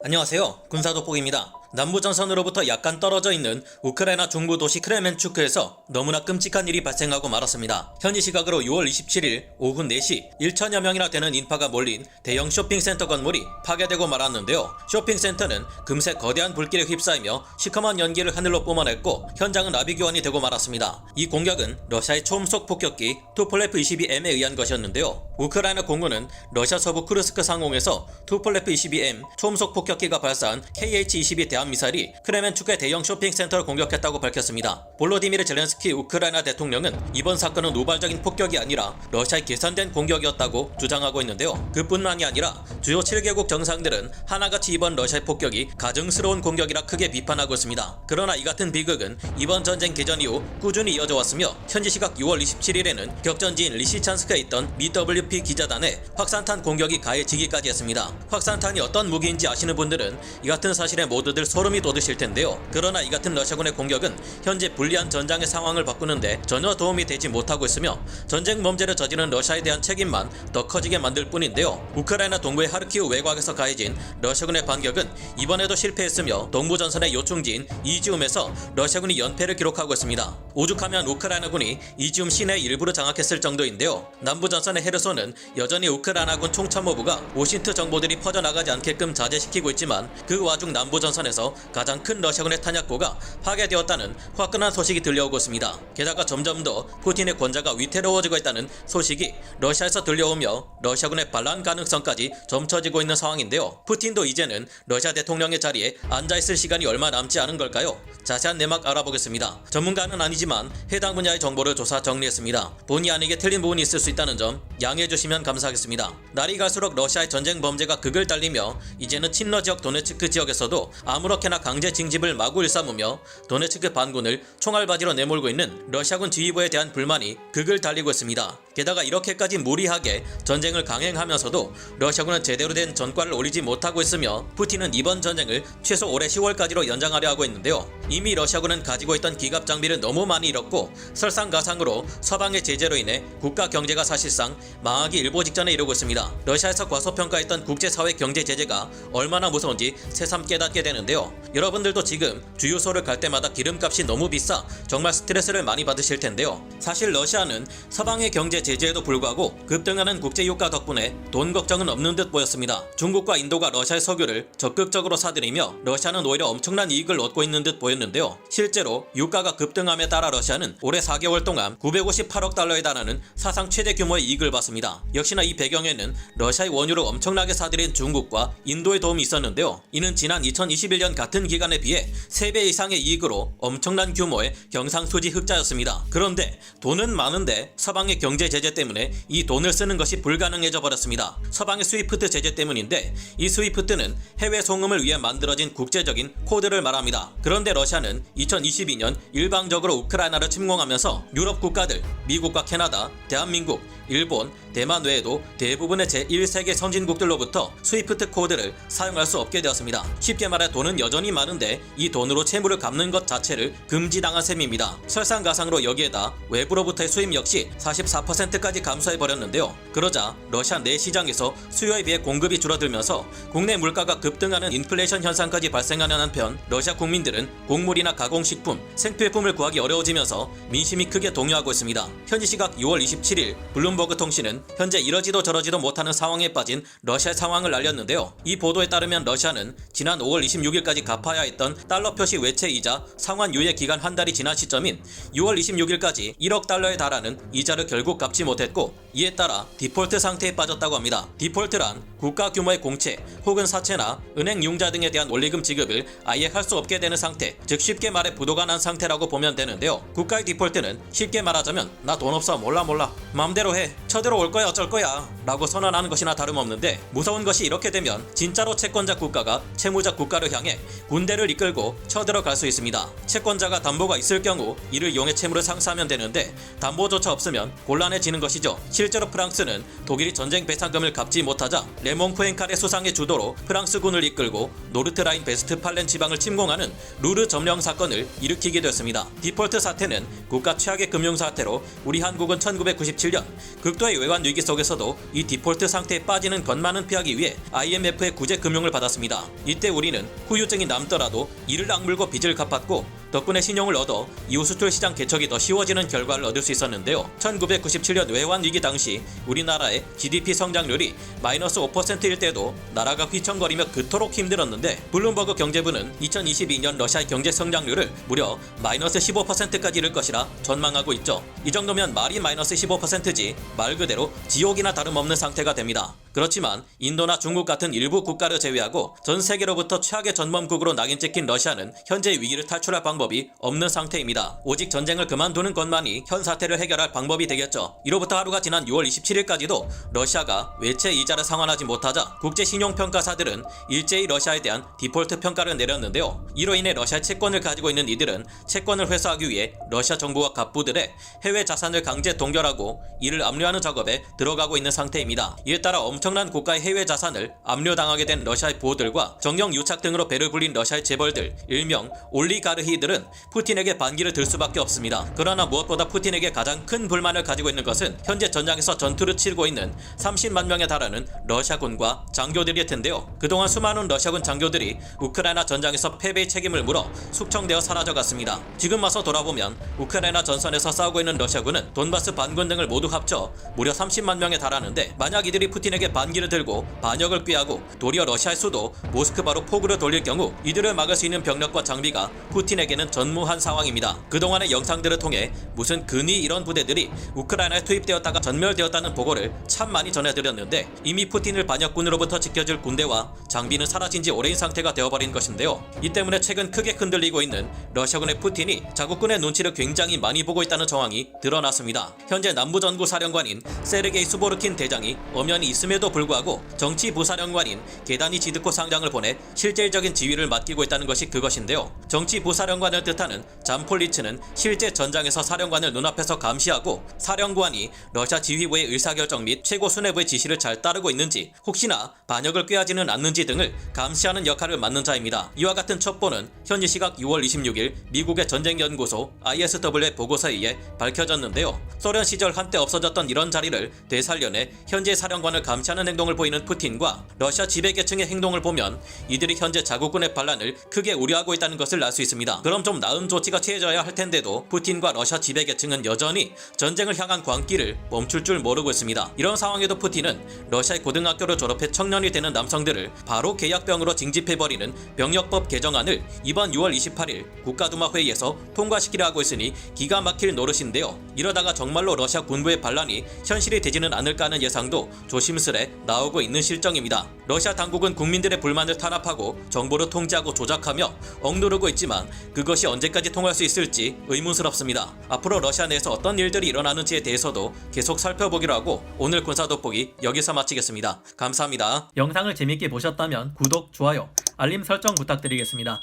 안녕하세요. 군사돋보기입니다. 남부전선으로부터 약간 떨어져 있는 우크라이나 중부 도시 크레멘추크에서 너무나 끔찍한 일이 발생하고 말았습니다. 현지 시각으로 6월 27일 오후 4시 1천여 명이나 되는 인파가 몰린 대형 쇼핑센터 건물이 파괴되고 말았는데요. 쇼핑센터는 금세 거대한 불길에 휩싸이며 시커먼 연기를 하늘로 뿜어냈고 현장은 나비교환이 되고 말았습니다. 이 공격은 러시아의 초음속 폭격기 투폴레프 22M에 의한 것이었는데요. 우크라이나 공군은 러시아 서부 쿠르스크 상공에서 투폴레프 22M 초음속 폭격기가 발사한 KH-22 대함미사일이 크레멘추크의 대형 쇼핑센터를 공격했다고 밝혔습니다. 볼로디미르 젤렌스키 우크라이나 대통령은 이번 사건은 우발적인 폭격이 아니라 러시아의 계산된 공격이었다고 주장하고 있는데요. 그뿐만이 아니라 주요 7개국 정상들은 하나같이 이번 러시아의 폭격이 가증스러운 공격이라 크게 비판하고 있습니다. 그러나 이 같은 비극은 이번 전쟁 개전 이후 꾸준히 이어져 왔으며 현지 시각 6월 27일에는 격전지인 리시찬스크에 있던 BWP 기자단에 확산탄 공격이 가해지기까지 했습니다. 확산탄이 어떤 무기인지 아시는 분들은 이 같은 사실에 모두들 소름이 돋으실 텐데요. 그러나 이 같은 러시아군의 공격은 현재 불리한 전장의 상황을 바꾸는데 전혀 도움이 되지 못하고 있으며 전쟁 범죄를 저지른 러시아에 대한 책임만 더 커지게 만들 뿐인데요. 우크라이나 동부의 하르키우 외곽에서 가해진 러시아군의 반격은 이번에도 실패했으며 동부전선의 요충지인 이지움에서 러시아군이 연패를 기록하고 있습니다. 오죽하면 우크라이나군이 이지움 시내 일부를 장악했을 정도인데요. 남부전선의 헤르손은 여전히 우크라이나군 총참모부가 오신트 정보들이 퍼져나가지 않게끔 자제시키고 있지만 그 와중 남부전선에서 가장 큰 러시아군의 탄약고가 파괴되었다는 화끈한 소식이 들려오고 있습니다. 게다가 점점 더 푸틴의 권좌가 위태로워지고 있다는 소식이 러시아에서 들려오며 러시아군의 반란 가능성까지 점쳐지고 있는 상황인데요. 푸틴도 이제는 러시아 대통령의 자리에 앉아있을 시간이 얼마 남지 않은 걸까요? 자세한 내막 알아보겠습니다. 전문가는 아니지만 해당 분야의 정보를 조사 정리했습니다. 본의 아니게 틀린 부분이 있을 수 있다는 점 양해해주시면 감사하겠습니다. 날이 갈수록 러시아의 전쟁 범죄가 극을 달리며 이제는 친러 지역 도네츠크 지역에서도 아무렇게나 강제 징집을 마구 일삼으며 도네츠크 반군을 총알바지로 내몰고 있는 러시아군 지휘부에 대한 불만이 극을 달리고 있습니다. 게다가 이렇게까지 무리하게 전쟁을 강행하면서도 러시아군은 제대로 된 전과를 올리지 못하고 있으며 푸틴은 이번 전쟁을 최소 올해 10월까지로 연장하려 하고 있는데요. 이미 러시아군은 가지고 있던 기갑 장비를 너무 많이 잃었고 설상가상으로 서방의 제재로 인해 국가 경제가 사실상 망하기 일보 직전에 이르고 있습니다. 러시아에서 과소평가했던 국제사회 경제 제재가 얼마나 무서운지 새삼 깨닫게 되는데요. 여러분들도 지금 주유소를 갈 때마다 기름값이 너무 비싸 정말 스트레스를 많이 받으실 텐데요. 사실 러시아는 서방의 경제 제재에도 불구하고 급등하는 국제유가 덕분에 돈 걱정은 없는 듯 보였습니다. 중국과 인도가 러시아의 석유를 적극적으로 사들이며 러시아는 오히려 엄청난 이익을 얻고 있는 듯 보였는데요. 실제로 유가가 급등함에 따라 러시아는 올해 4개월 동안 958억 달러에 달하는 사상 최대 규모의 이익을 봤습니다. 역시나 이 배경에는 러시아의 원유를 엄청나게 사들인 중국과 인도의 도움이 있었는데요. 이는 지난 2021년 같은 기간에 비해 3배 이상의 이익으로 엄청난 규모의 경상수지 흑자였습니다. 그런데 돈은 많은데 서방의 경제 제재 때문에 이 돈을 쓰는 것이 불가능해져 버렸습니다. 서방의 스위프트 제재 때문인데 이 스위프트는 해외 송금을 위해 만들어진 국제적인 코드를 말합니다. 그런데 러시아는 2022년 일방적으로 우크라이나를 침공하면서 유럽 국가들, 미국과 캐나다, 대한민국, 일본, 대만 외에도 대부분의 제1세계 선진국들로부터 스위프트 코드를 사용할 수 없게 되었습니다. 쉽게 말해 돈은 여전히 많은데 이 돈으로 채무를 갚는 것 자체를 금지당한 셈입니다. 설상가상으로 여기에다 외부로부터의 수입 역시 44%까지 감소해버렸는데요. 그러자 러시아 내 시장에서 수요에 비해 공급이 줄어들면서 국내 물가가 급등하는 인플레이션 현상까지 발생하는 한편 러시아 국민들은 곡물이나 가공식품, 생필품을 구하기 어려워지면서 민심이 크게 동요하고 있습니다. 현지 시각 6월 27일 블룸버그 통신은 현재 이러지도 저러지도 못하는 상황에 빠진 러시아의 상황을 알렸는데요. 이 보도에 따르면 러시아는 지난 5월 26일까지 갚아야 했던 달러 표시 외채이자 상환 유예 기간 한 달이 지난 시점인 6월 26일까지 1억 달러에 달하는 이자를 결국 갚지 못했고 이에 따라 디폴트 상태에 빠졌다고 합니다. 디폴트란 국가 규모의 공채 혹은 사채나 은행 융자 등에 대한 원리금 지급을 아예 할 수 없게 되는 상태, 즉 쉽게 말해 부도가 난 상태라고 보면 되는데요. 국가의 디폴트는 쉽게 말하자면 나 돈 없어 몰라 맘대로 해 쳐들어올 거야 어쩔 거야 라고 선언하는 것이나 다름없는데 무서운 것이 이렇게 되면 진짜로 채권자 국가가 채무자 국가를 향해 통해 군대를 이끌고 쳐들어갈 수 있습니다. 채권자가 담보가 있을 경우 이를 이용해 채무를 상수하면 되는데 담보조차 없으면 곤란해지는 것이죠. 실제로 프랑스는 독일이 전쟁 배상금을 갚지 못하자 레몽 포엔칼의 수상의 주도로 프랑스군을 이끌고 노르트라인 베스트팔렌 지방을 침공하는 루르 점령 사건을 일으키게 됐습니다. 디폴트 사태는 국가 최악의 금융 사태로 우리 한국은 1997년 극도의 외환 위기 속에서도 이 디폴트 상태에 빠지는 것만은 피하기 위해 IMF의 구제 금융을 받았습니다. 이때 우리는 후유증이 남더라도 이를 악물고 빚을 갚았고 덕분에 신용을 얻어 이후 수출 시장 개척이 더 쉬워지는 결과를 얻을 수 있었는데요. 1997년 외환 위기 당시 우리나라의 GDP 성장률이 마이너스 5%일 때도 나라가 휘청거리며 그토록 힘들었는데 블룸버그 경제부는 2022년 러시아의 경제 성장률을 무려 마이너스 15%까지 이를 것이라 전망하고 있죠. 이 정도면 말이 마이너스 15%지 말 그대로 지옥이나 다름없는 상태가 됩니다. 그렇지만 인도나 중국 같은 일부 국가를 제외하고 전 세계로부터 최악의 전범국으로 낙인 찍힌 러시아는 현재 위기를 탈출할 방법이 없는 상태입니다. 오직 전쟁을 그만두는 것만이 현 사태를 해결할 방법이 되겠죠. 이로부터 하루가 지난 6월 27일까지도 러시아가 외채 이자를 상환하지 못하자 국제신용평가사들은 일제히 러시아에 대한 디폴트 평가를 내렸는데요. 이로 인해 러시아 채권을 가지고 있는 이들은 채권을 회수하기 위해 러시아 정부와 갑부들의 해외 자산을 강제 동결하고 이를 압류하는 작업에 들어가고 있는 상태입니다. 이에 따라 엄청난 고가의 해외 자산을 압류당하게 된 러시아의 부호들과 정령 유착 등으로 배를 불린 러시아의 재벌들, 일명 올리가르히들은 푸틴에게 반기를 들 수밖에 없습니다. 그러나 무엇보다 푸틴에게 가장 큰 불만을 가지고 있는 것은 현재 전장에서 전투를 치르고 있는 30만 명에 달하는 러시아군과 장교들일 텐데요. 그동안 수많은 러시아군 장교들이 우크라이나 전장에서 패배의 책임을 물어 숙청되어 사라져갔습니다. 지금 와서 돌아보면 우크라이나 전선에서 싸우고 있는 러시아군은 돈바스 반군 등을 모두 합쳐 무려 30만 명에 달하는데 만약 이들이 푸틴에게 반기를 들고 반역을 꾀하고 도리어 러시아의 수도 모스크바로 포구를 돌릴 경우 이들을 막을 수 있는 병력과 장비가 푸틴에게는 전무한 상황입니다. 그동안의 영상들을 통해 무슨 근이 이런 부대들이 우크라이나에 투입되었다가 전멸되었다는 보고를 참 많이 전해드렸는데 이미 푸틴을 반역군으로부터 지켜줄 군대와 장비는 사라진 지 오래인 상태가 되어버린 것인데요. 이 때문에 최근 크게 흔들리고 있는 러시아군의 푸틴이 자국군의 눈치를 굉장히 많이 보고 있다는 정황이 드러났습니다. 현재 남부전구 사령관인 세르게이 수보르킨 대장이 엄연히 있음에도 불구하고 정치부사령관인 게다니 지드코 상장을 보내 실질적인 지휘를 맡기고 있다는 것이 그것인데요. 정치부사령관을 뜻하는 잠폴리츠는 실제 전장에서 사령관을 눈앞에서 감시하고 사령관이 러시아 지휘부의 의사결정 및 최고 수뇌부의 지시를 잘 따르고 있는지 혹시나 반역을 꾀하지는 않는지 등을 감시하는 역할을 맡는 자입니다. 이와 같은 첩보는 현지 시각 6월 26일 미국의 전쟁연구소 ISW의 보고서에 의해 밝혀졌는데요. 소련 시절 한때 없어졌던 이런 자리를 되살려내 현재 사령관을 감시하는 행동을 보이는 푸틴과 러시아 지배계층의 행동을 보면 이들이 현재 자국군의 반란을 크게 우려하고 있다는 것을 알 수 있습니다. 그럼 좀 나은 조치가 취해져야 할 텐데도 푸틴과 러시아 지배계층은 여전히 전쟁을 향한 광기를 멈출 줄 모르고 있습니다. 이런 상황에도 푸틴은 러시아의 고등학교를 졸업해 청년이 되는 남성들을 바로 계약병으로 징집해버리는 병역법 개정안을 이번 6월 28일 국가두마 회의에서 통과시키려 하고 있으니 기가 막힐 노릇인데요. 이러다가 정말로 러시아 군부의 반란이 현실이 되지는 않을까 하는 예상도 조심스레 나오고 있는 실정입니다. 러시아 당국은 국민들의 불만을 탄압하고 정보를 통제하고 조작하며 억누르고 있지만 그것이 언제까지 통할 수 있을지 의문스럽습니다. 앞으로 러시아 내에서 어떤 일들이 일어나는지에 대해서도 계속 살펴보기로 하고 오늘 군사 돋보기 여기서 마치겠습니다. 감사합니다. 영상을 재밌게 보셨다면 구독, 좋아요, 알림 설정 부탁드리겠습니다.